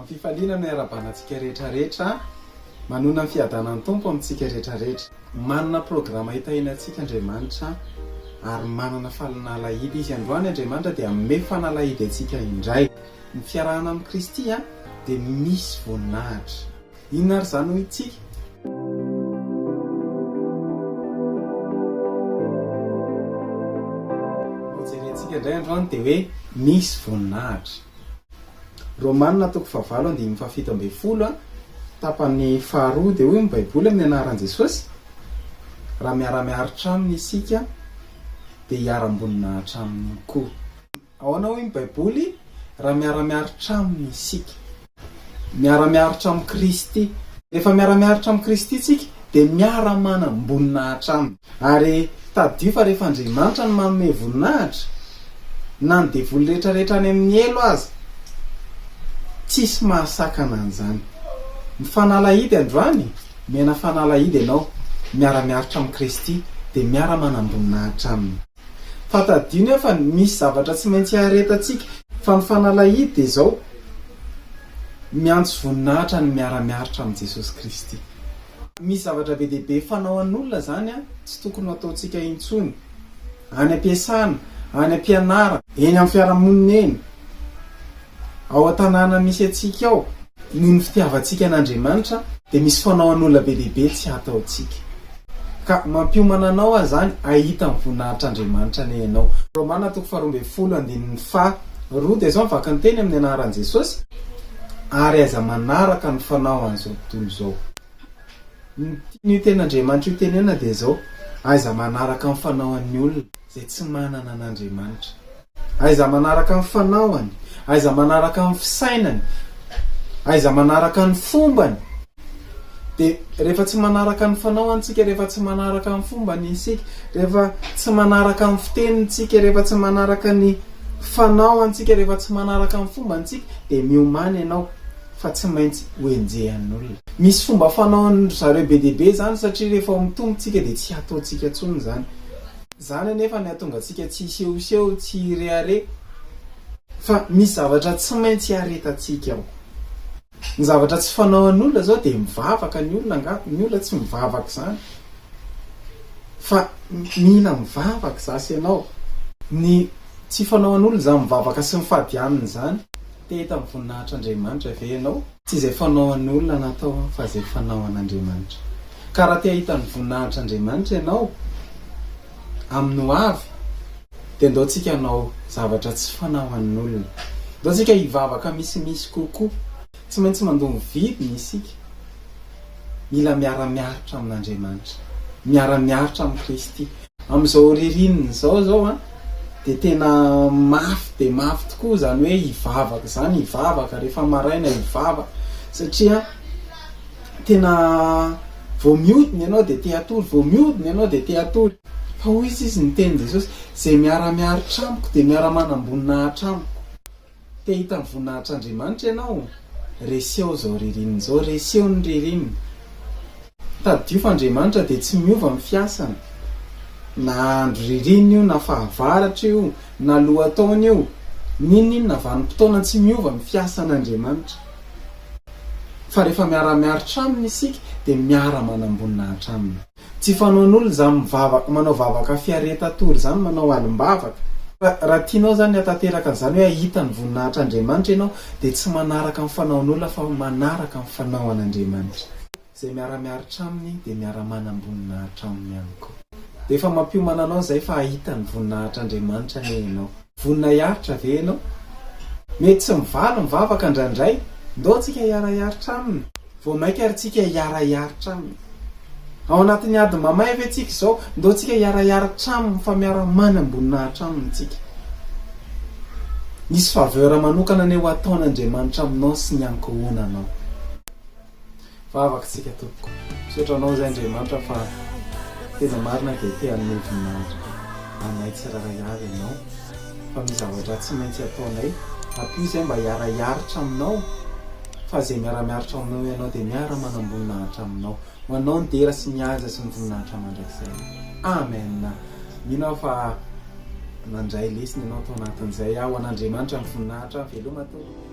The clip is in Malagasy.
Amin'ny fifaliana ny ara-banantsika rehetrarehetra manona ny fiadanan'ny tompo amintsika rehetrarehetra. Manana programa hitahinantsika Andriamanitra ary manana falinalahidy izy. Androany Andriamanitra dia ame fanalahidy antsika indray. Ny fiarahana amin'ny Kristy dia misy voninahitra. Inona ary zany hoy itsika? Jerentsika indray androany dia hoe misy voninahitra. Romanina 9:7-7 tapany faharoa dia hoy ny Baiboly amin'ny anaran'i Jesosy: raha miara-miaritra aminy isika dia hiara-boninahitra aminy koa. Ahoana hoy ny Baiboly? Raha miara-miaritra aminy isika, miara-miaritra amin'ny Kristy. Rehefa miara-miaritra amin'ny Kristy isika dia miara-manam-boninahitra aminy. Ary tadio fa rehefa Andriamanitra no manome voninahitra, na ny devoly rehetrarehetra any amin'ny elo aza, tsisy mahasakana an'izany. Ny fanalahidy androany, mena fanalahidy ianao, miara-miaritra amin'ny Kristy dia miara-manam-boninahitra aminy. Fantadiana fa misy zavatra tsy maintsy haretantsika, fa ny fanalahidy dia izao: miantso voninahitra ny miara-miaritra amin'ny Jesosy Kristy. Misy zavatra be dehibe fanaon'olona zany tsy tokony ataontsika intsony. Any am-piasana, any am-pianarana, eny amin'ny fiarahamonina eny, ao an-tanàna misy atsika ao, noho ny fitiavantsika an'Andriamanitra dia misy fanaon'olona be dehibe tsy ataontsika. Ka mampiomana anao aho zany ahita ny voninahitr'Andriamanitra ny ianao. Romana 12:2 dia zao mivaka ny teny amin'ny anaran'i Jesosy: ary aiza manaraka ny fanao an'izao tontolo izao. Ny ten'Andriamanitra io tenena dia zao: aiza manaraka ny fanaon'ny olona izay tsy manana an'Andriamanitra, aiza manaraka ny fanaony, aiza manaraka ny fisainany, aiza manaraka ny fombany. Dia rehefa tsy manaraka ny fanaoantsika, rehefa tsy manaraka ny fombany isika, rehefa tsy manaraka ny fitenintsika, rehefa tsy manaraka ny fanaoantsika, rehefa tsy manaraka ny fombantsika, dia miomana ianao fa tsy maintsy hoenjehan'olona. Misy fomba fanaon'ny zareo be dehibe zany, satria rehefa mitombotsika dia tsy ataontsika intsony zany. Zany anefa ny hahatonga antsika tsy hisehoseho, tsy hireare, fa misy zavatra tsy maintsy haretantsika ao. Ny zavatra tsy fanaon'olona zao dia mivavaka ny olona. Nga ny olona tsy mivavaka zany, fa mila mivavaka zasy ianao. Ny tsy fanaon'olona zany mivavaka sy mifadianina zany. Te hita amin'ny voninahitr'Andriamanitra ve ianao? Tsy izay fanaon'olona natao fa izay fanao an'Andriamanitra. Ka raha te hahita ny voninahitr'Andriamanitra ianao amin'ny ho avy, dia ndao tsika hanao zavatra tsy fanaon'olona. Ndao tsika hivavaka misimisy kokoa. Tsy maintsy mandoa vidiny isika. Mila miara-miaritra amin'Andriamanitra, miara-miaritra amin'ny Kristy. Amin'izao ririnina zao dia tena mafy dia mafy tokoa zany hoe hivavaka zany, hivavaka rehefa maraina, hivavaka, satria tena vao mihodina ianao dia te hatory, vao mihodina ianao dia te hatory. Fa hoy izy ny tenin Jesosy: izay miara-miaritra amiko dia miara-manam-boninahitra amiko. Te hita ny voninahitr'Andriamanitra ianao? Reseho zao ririnina zao, reseho ny ririnina. Tadio fa Andriamanitra dia tsy miova amin'ny fiasana. Na andro ririnina io, na fahavaratra io, na lohataona io, ninona vanim-potoana tsy miova amin'ny fiasan'Andriamanitra. Fa rehefa miara-miaritra aminy isika dia miara-manam-boninahitra aminy. Tsy fanaon'olona zany mivavaka, manao vavaka fiareta-tory zany, manao alim-bavaka. Raha tianao zany hatateraka an'izany hoe ahita ny voninahitr'Andriamanitra ianao, dia tsy manaraka ny fanaon'olona fa manaraka ny fanaon'Andriamanitra. Izay miara-miaritra aminy dia miara-manam-boninahitra aminy ihany koa. Dia efa mampiomana anao izay fa ahita ny voninahitr'Andriamanitra ny ianao. Vonina hiaritra ve ianao? Mety tsy mivaly mivavaka indraindray, ndao tsika hiara-hiaritra aminy. Vao maika ary tsika hiara-hiaritra aminy. Ao anatin'ny ady mamay ve tsika izao, ndao tsika hiara-hiaritra aminy, fa miara-manam-boninahitra aminy tsika. Nisy faveur manokana ny ho ataon'Andriamanitra aminao sy ny ankohonanao. Vavaka tsika tompoko. Misaotra anao izay Andriamanitra fa tena marina dia te hanome voninahitra anay tsirairay avy ianao, fa misy zavatra tsy maintsy ataonay. Ampio izay mba hiara-hiaritra aminao, fa izay miara-miaritra aminao ianao dia miara-manam-boninahitra aminao. Ho anao ny dera sy ny haza sy ny voninahitra mandrakizay. Amen. Mino fa nandray lesina ianao tao anatin'izay. Ho an'Andriamanitra ny voninahitra veloma tompoko.